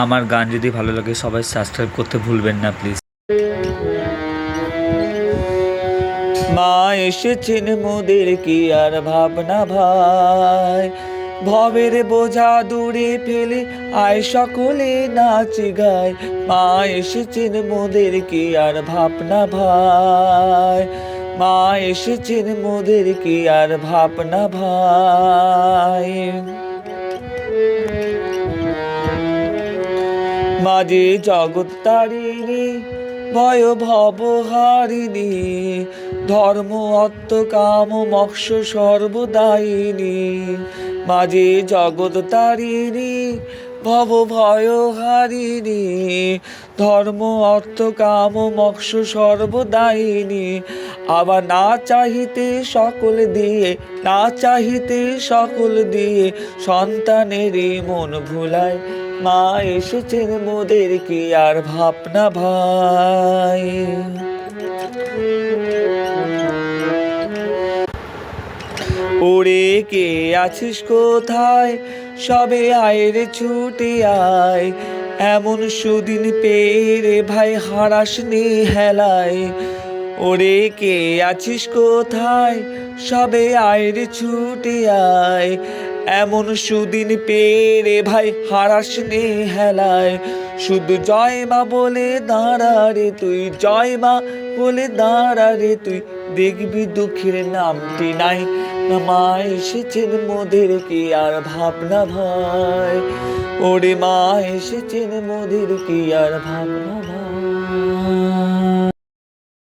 আমার গান যদি ভালো লাগে সবাই সাবস্ক্রাইব করতে ভুলবেন না প্লিজ। মা এসেছেন মোদের কি আর ভাবনা ভাই, ভবের বোঝা দূরে ফেলে আয় সকলে নাচ গায়। মা এসেছেন মোদের কি আর ভাবনা ভাই, মা এসেছেন মোদের কি আর ভাবনা ভাই। মাঝে জগৎ তারিণী ভয় ভব হারিণী, ধর্ম অর্থ কাম মোক্ষ সর্বদায়িনী। মাঝে জগৎ তারিণী ভব ভয় হারিণী, ধর্ম অর্থ কাম মোক্ষ সর্বদায়িনী। আবার না চাহিতে সকল দিয়ে, না চাহিতে সকল দিয়ে সন্তানেরই মন ভুলায়। মা এসেছেন মোদের কি আর ভাবনা ভাই। ওরে কে আছিস কোথায়, সবে আয় রে ছুটে আয়, এমন সুদিন পেয়ে রে ভাই হারাস নি হেলায়। ওরে কে আছিস কোথায়, সবে আয় রে ছুটে আয়, এমন সুদিন পেয়ে রে ভাই হারাস নে হেলায়। শুধু জয় মা বলে দাঁড়া রে তুই, জয় মা বলে দাঁড়া রে তুই, দেখবি দুঃখের নামটি নাই। মা এসেছেন মোদের কি আর ভাবনা ভাই, ওরে মা এসেছেন মোদের কি আর ভাবনা ভাই।